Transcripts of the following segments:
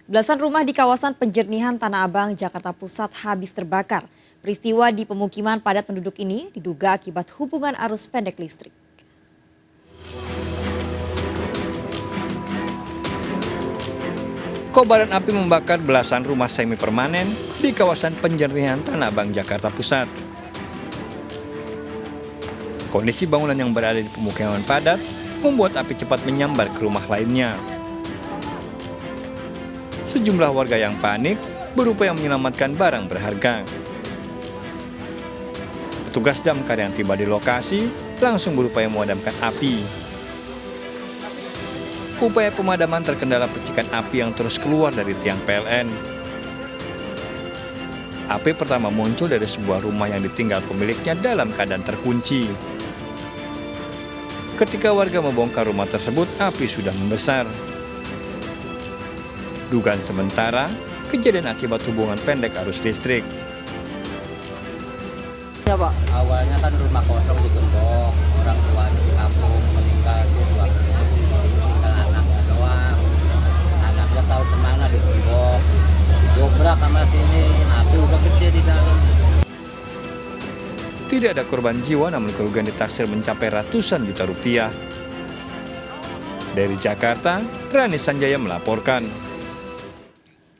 Belasan rumah di kawasan penjernihan Tanah Abang, Jakarta Pusat habis terbakar. Peristiwa di pemukiman padat penduduk ini diduga akibat hubungan arus pendek listrik. Kobaran api membakar belasan rumah semi permanen di kawasan penjernihan Tanah Abang, Jakarta Pusat. Kondisi bangunan yang berada di pemukiman padat membuat api cepat menyambar ke rumah lainnya. Sejumlah warga yang panik berupaya menyelamatkan barang berharga. Petugas damkar yang tiba di lokasi langsung berupaya memadamkan api. Upaya pemadaman terkendala percikan api yang terus keluar dari tiang PLN. Api pertama muncul dari sebuah rumah yang ditinggal pemiliknya dalam keadaan terkunci. Ketika warga membongkar rumah tersebut, api sudah membesar. Dugaan sementara, kejadian akibat hubungan pendek arus listrik. Ya Pak, awalnya kan rumah kosong digembok, orang tuanya di kampung meninggal keluarganya, tinggal anaknya doang. Anaknya tahu kemana digembok, dobrak sama sini, api udah gede di dalam. Tidak ada korban jiwa, namun kerugian ditaksir mencapai ratusan juta rupiah. Dari Jakarta, Rani Sanjaya melaporkan.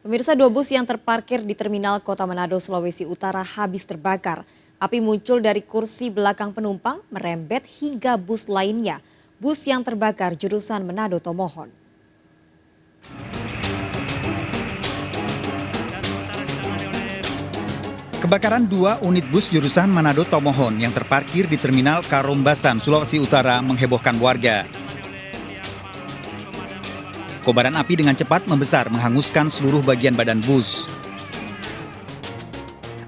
Pemirsa, 2 bus yang terparkir di Terminal Kota Manado, Sulawesi Utara habis terbakar. Api muncul dari kursi belakang penumpang, merembet hingga bus lainnya. Bus yang terbakar jurusan Manado Tomohon. Kebakaran 2 unit bus jurusan Manado Tomohon yang terparkir di Terminal Karombasan, Sulawesi Utara menghebohkan warga. Kobaran api dengan cepat membesar menghanguskan seluruh bagian badan bus.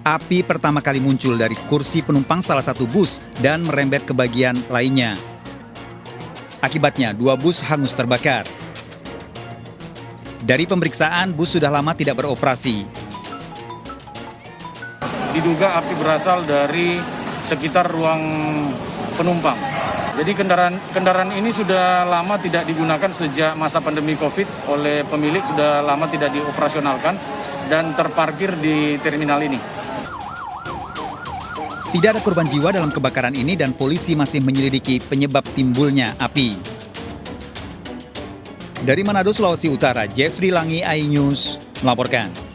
Api pertama kali muncul dari kursi penumpang salah satu bus dan merembet ke bagian lainnya. Akibatnya 2 bus hangus terbakar. Dari pemeriksaan, bus sudah lama tidak beroperasi. Diduga api berasal dari sekitar ruang penumpang. Jadi kendaraan ini sudah lama tidak digunakan sejak masa pandemi COVID oleh pemilik, sudah lama tidak dioperasionalkan dan terparkir di terminal ini. Tidak ada korban jiwa dalam kebakaran ini dan polisi masih menyelidiki penyebab timbulnya api. Dari Manado, Sulawesi Utara, Jeffrey Langi, iNews melaporkan.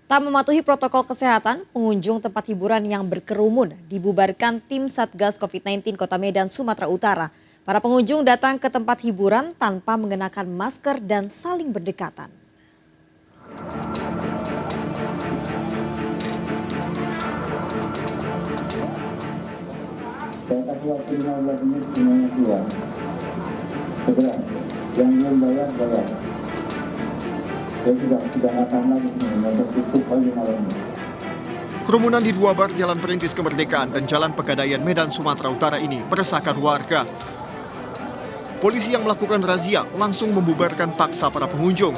Tak mematuhi protokol kesehatan, pengunjung tempat hiburan yang berkerumun dibubarkan tim Satgas COVID-19 Kota Medan, Sumatera Utara. Para pengunjung datang ke tempat hiburan tanpa mengenakan masker dan saling berdekatan. Saya kasih waktu 15 menit semuanya keluar. Segera, yang belum bayar, bayar. Saya sudah makan lagi, saya tutup lagi malamnya. Kerumunan di 2 bar Jalan Perintis Kemerdekaan dan Jalan Pegadaian Medan, Sumatera Utara ini meresahkan warga. Polisi yang melakukan razia langsung membubarkan paksa para pengunjung.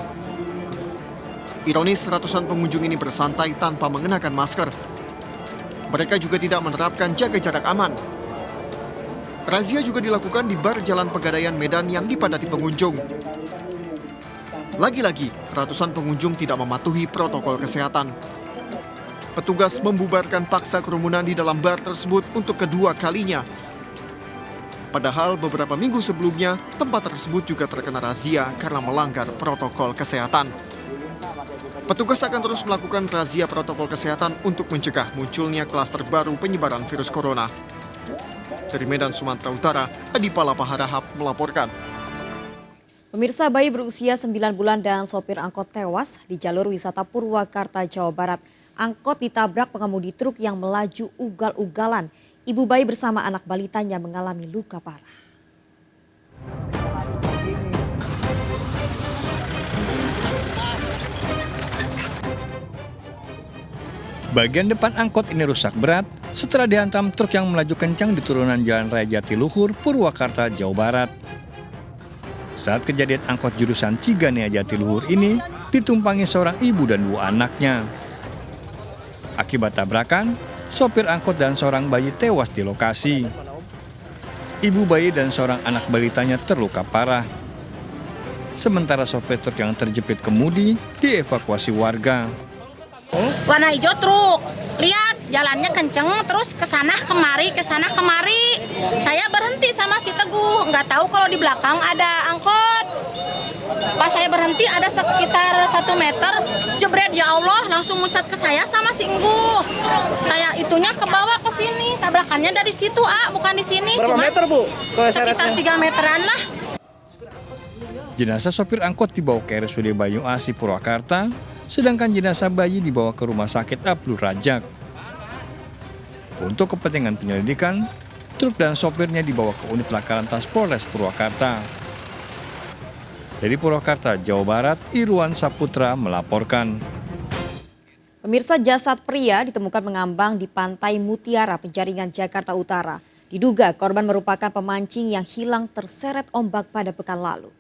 Ironis, ratusan pengunjung ini bersantai tanpa mengenakan masker. Mereka juga tidak menerapkan jaga jarak aman. Razia juga dilakukan di bar Jalan Pegadaian Medan yang dipadati pengunjung. Lagi-lagi, ratusan pengunjung tidak mematuhi protokol kesehatan. Petugas membubarkan paksa kerumunan di dalam bar tersebut untuk kedua kalinya. Padahal beberapa minggu sebelumnya, tempat tersebut juga terkena razia karena melanggar protokol kesehatan. Petugas akan terus melakukan razia protokol kesehatan untuk mencegah munculnya klaster baru penyebaran virus corona. Dari Medan, Sumatera Utara, Adi Palapa Harahap melaporkan. Pemirsa, bayi berusia 9 bulan dan sopir angkot tewas di jalur wisata Purwakarta, Jawa Barat. Angkot ditabrak pengemudi truk yang melaju ugal-ugalan. Ibu bayi bersama anak balitanya mengalami luka parah. Bagian depan angkot ini rusak berat setelah dihantam truk yang melaju kencang di turunan Jalan Raya Jatiluhur, Purwakarta, Jawa Barat. Saat kejadian, angkot jurusan Ciganea Jatiluhur ini ditumpangi seorang ibu dan 2 anaknya. Akibat tabrakan, sopir angkot dan seorang bayi tewas di lokasi. Ibu bayi dan seorang anak balitanya terluka parah. sementara sopir truk yang terjepit kemudi dievakuasi warga. Warna hijau truk, lihat jalannya kenceng, terus kesana kemari. Saya berhenti sama si Teguh, nggak tahu kalau di belakang ada angkot. Pas saya berhenti ada sekitar 1 meter, jebret ya Allah, langsung muncat ke saya sama si Engguh. Saya itunya ke bawah ke sini, tabrakannya dari situ, bukan di sini. Berapa meter, Bu? Sekitar 3 meteran lah. Jenazah sopir angkot dibawa ke RSUD Banyu Asih Purwakarta, sedangkan jenazah bayi dibawa ke Rumah Sakit Abdul Rajak. Untuk kepentingan penyelidikan, truk dan sopirnya dibawa ke unit laka lantas Polres Purwakarta. Dari Purwakarta, Jawa Barat, Irwan Saputra melaporkan. Pemirsa, jasad pria ditemukan mengambang di Pantai Mutiara, Penjaringan, Jakarta Utara. Diduga korban merupakan pemancing yang hilang terseret ombak pada pekan lalu.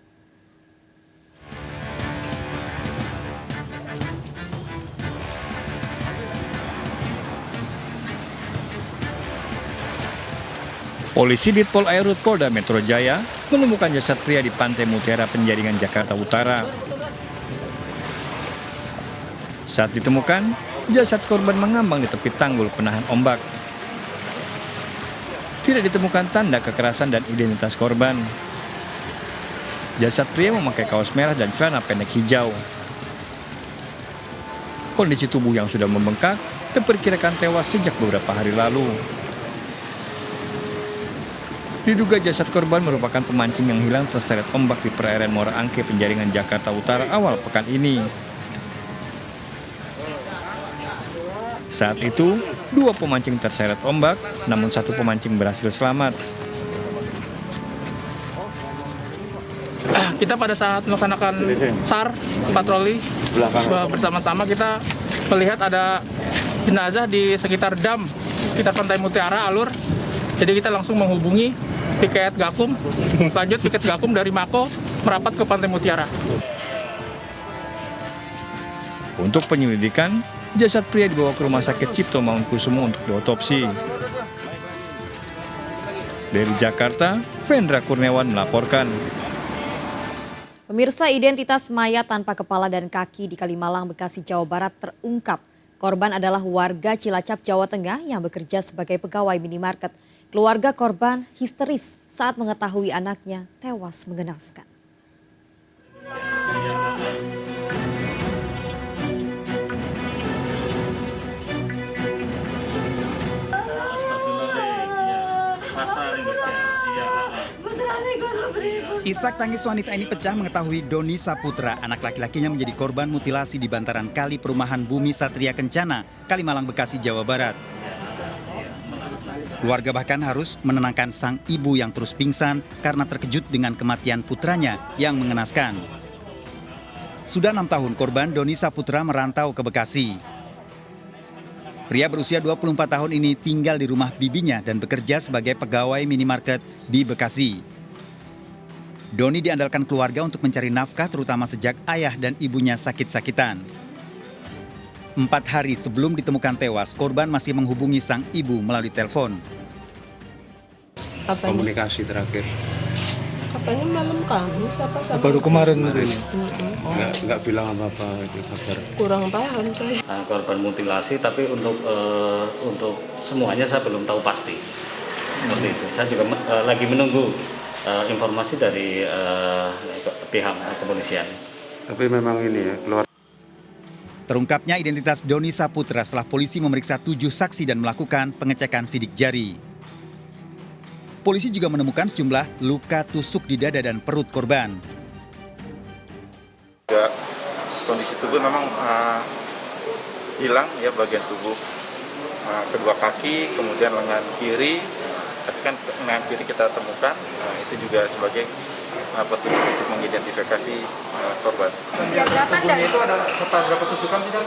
Polisi Ditpol Airut Polda Metro Jaya menemukan jasad pria di Pantai Mutiara, Penjaringan, Jakarta Utara. Saat ditemukan, jasad korban mengambang di tepi tanggul penahan ombak. Tidak ditemukan tanda kekerasan dan identitas korban. Jasad pria memakai kaos merah dan celana pendek hijau. Kondisi tubuh yang sudah membengkak diperkirakan tewas sejak beberapa hari lalu. Diduga jasad korban merupakan pemancing yang hilang terseret ombak di perairan Muara Angke, Penjaringan, Jakarta Utara awal pekan ini. Saat itu, 2 pemancing terseret ombak, namun 1 pemancing berhasil selamat. Kita pada saat melaksanakan SAR, patroli, bersama-sama kita melihat ada jenazah di sekitar dam, sekitar Pantai Mutiara, alur. Jadi kita langsung menghubungi piket Gakum, lanjut piket Gakum dari Mako merapat ke Pantai Mutiara. Untuk penyelidikan, jasad pria dibawa ke Rumah Sakit Cipto Mangunkusumo untuk diotopsi. Dari Jakarta, Vendra Kurniawan melaporkan. Pemirsa, identitas mayat tanpa kepala dan kaki di Kalimalang, Bekasi, Jawa Barat terungkap. Korban adalah warga Cilacap, Jawa Tengah yang bekerja sebagai pegawai minimarket. Keluarga korban histeris saat mengetahui anaknya tewas mengenaskan. Isak tangis wanita ini pecah mengetahui Doni Saputra, anak laki-lakinya menjadi korban mutilasi di bantaran kali perumahan Bumi Satria Kencana, Kalimalang, Bekasi, Jawa Barat. Keluarga bahkan harus menenangkan sang ibu yang terus pingsan karena terkejut dengan kematian putranya yang mengenaskan. Sudah 6 tahun korban Doni Saputra merantau ke Bekasi. Pria berusia 24 tahun ini tinggal di rumah bibinya dan bekerja sebagai pegawai minimarket di Bekasi. Doni diandalkan keluarga untuk mencari nafkah terutama sejak ayah dan ibunya sakit-sakitan. 4 hari sebelum ditemukan tewas, korban masih menghubungi sang ibu melalui telepon. Komunikasi terakhir. Katanya malam Kamis apa sama baru kemarin ini. Nggak bilang apa-apa itu kabar. Kurang paham saya. Korban mutilasi, tapi untuk semuanya saya belum tahu pasti. Seperti itu. Saya juga lagi menunggu informasi dari pihak kepolisian. Tapi memang ini ya, keluar. Terungkapnya identitas Doni Saputra setelah polisi memeriksa 7 saksi dan melakukan pengecekan sidik jari. Polisi juga menemukan sejumlah luka tusuk di dada dan perut korban. Kondisi tubuh memang hilang ya, bagian tubuh kedua kaki, kemudian lengan kiri. Tapi kan lengan kiri kita temukan, itu juga sebagai petunjuk untuk mengidentifikasi korban. Tubuhnya itu ada berapa tusukan sih, kan?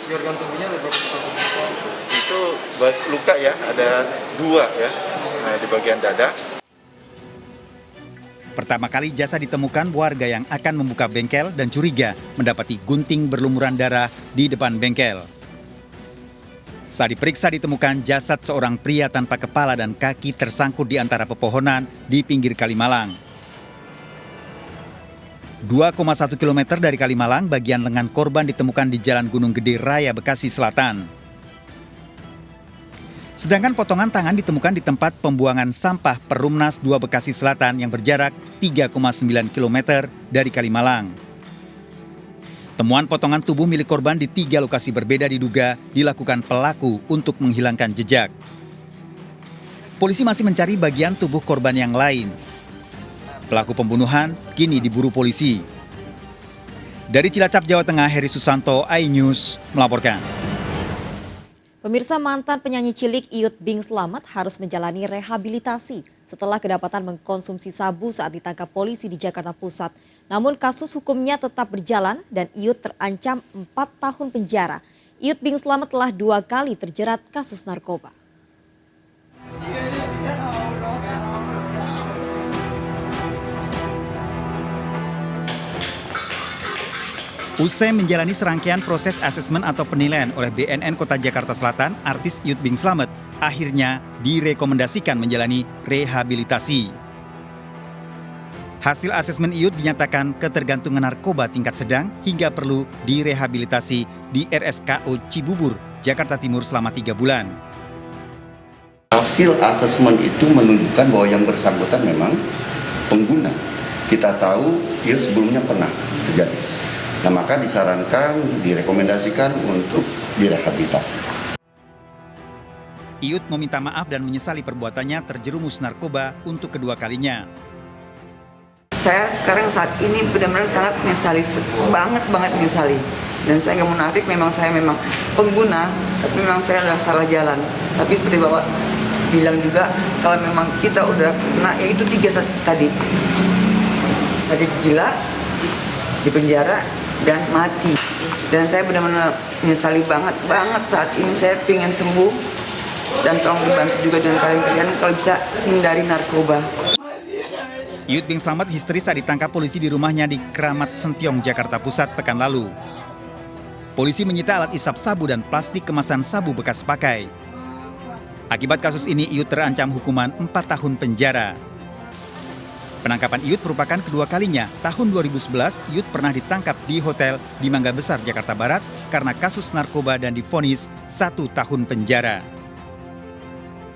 Di organ tubuhnya ada berapa tusukan? Itu luka ya, ada 2 ya, di bagian dada. Pertama kali jasad ditemukan warga yang akan membuka bengkel dan curiga mendapati gunting berlumuran darah di depan bengkel. Saat diperiksa ditemukan jasad seorang pria tanpa kepala dan kaki tersangkut di antara pepohonan di pinggir Kalimalang. 2,1 km dari Kalimalang, bagian lengan korban ditemukan di Jalan Gunung Gede Raya, Bekasi Selatan. Sedangkan potongan tangan ditemukan di tempat pembuangan sampah Perumnas 2 Bekasi Selatan yang berjarak 3,9 km dari Kalimalang. Temuan potongan tubuh milik korban di 3 lokasi berbeda diduga dilakukan pelaku untuk menghilangkan jejak. Polisi masih mencari bagian tubuh korban yang lain. Pelaku pembunuhan kini diburu polisi. Dari Cilacap, Jawa Tengah, Heri Susanto, iNews melaporkan. Pemirsa, mantan penyanyi cilik Iyut Bing Slamet harus menjalani rehabilitasi setelah kedapatan mengkonsumsi sabu saat ditangkap polisi di Jakarta Pusat. Namun kasus hukumnya tetap berjalan dan Iyut terancam 4 tahun penjara. Iyut Bing Slamet telah 2 kali terjerat kasus narkoba. Usai menjalani serangkaian proses asesmen atau penilaian oleh BNN Kota Jakarta Selatan, artis Iyut Bing Slamet akhirnya direkomendasikan menjalani rehabilitasi. Hasil asesmen Iyut dinyatakan ketergantungan narkoba tingkat sedang hingga perlu direhabilitasi di RSKO Cibubur, Jakarta Timur selama 3 bulan. Hasil asesmen itu menunjukkan bahwa yang bersangkutan memang pengguna. Kita tahu Iyut sebelumnya pernah terjadi. Nah, maka disarankan, direkomendasikan untuk direhabilitasi. Iyut meminta maaf dan menyesali perbuatannya terjerumus narkoba untuk kedua kalinya. Saya sekarang saat ini benar-benar sangat menyesali, banget menyesali. Dan saya nggak munafik, memang saya pengguna, tapi memang saya udah salah jalan. Tapi seperti Bapak bilang juga, kalau memang kita udah kena, ya itu 3 tadi. Tadi gila, di penjara, dan mati. Dan saya benar-benar menyesali banget saat ini. Saya pengen sembuh dan tolong dibantu juga dengan kalian kalau bisa hindari narkoba. Iyut Bing Slamet histeris saat ditangkap polisi di rumahnya di Kramat Sentiong, Jakarta Pusat pekan lalu. Polisi menyita alat isap sabu dan plastik kemasan sabu bekas pakai. Akibat kasus ini, Iyut terancam hukuman 4 tahun penjara. Penangkapan Iyut merupakan kedua kalinya. Tahun 2011, Iyut pernah ditangkap di hotel di Mangga Besar, Jakarta Barat karena kasus narkoba dan divonis 1 tahun penjara.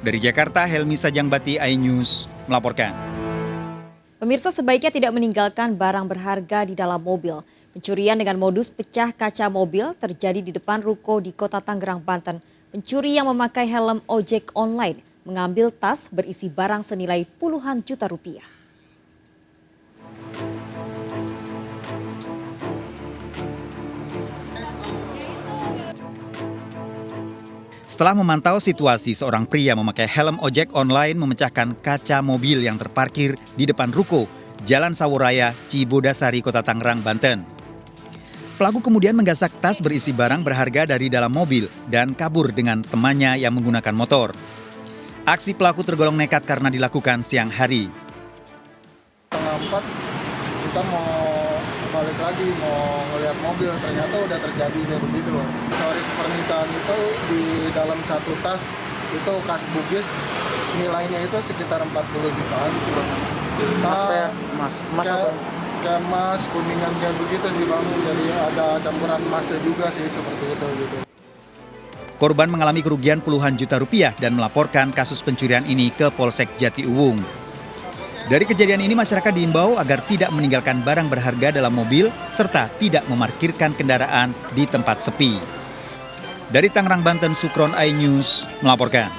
Dari Jakarta, Helmi Sajangbati, iNews melaporkan. Pemirsa, sebaiknya tidak meninggalkan barang berharga di dalam mobil. Pencurian dengan modus pecah kaca mobil terjadi di depan ruko di Kota Tangerang, Banten. Pencuri yang memakai helm ojek online mengambil tas berisi barang senilai puluhan juta rupiah. Setelah memantau situasi, seorang pria memakai helm ojek online memecahkan kaca mobil yang terparkir di depan ruko Jalan Sawuraya, Cibodasari, Kota Tangerang, Banten. Pelaku kemudian menggasak tas berisi barang berharga dari dalam mobil dan kabur dengan temannya yang menggunakan motor. Aksi pelaku tergolong nekat karena dilakukan siang hari. Setengah 4 kita mau balik lagi, mau ngeliat mobil, ternyata udah terjadi kayak begitu. Soris pernikahan itu di dalam satu tas, itu kas bugis, nilainya itu sekitar 40 jutaan sih Bang. Mas kayak emas kayak emas, kuningan kayak begitu sih Bang, jadi ada campuran emasnya juga sih seperti itu gitu. Korban mengalami kerugian puluhan juta rupiah dan melaporkan kasus pencurian ini ke Polsek Jatiuwung. Dari kejadian ini, masyarakat diimbau agar tidak meninggalkan barang berharga dalam mobil serta tidak memarkirkan kendaraan di tempat sepi. Dari Tangerang, Banten, Sukron, iNews melaporkan.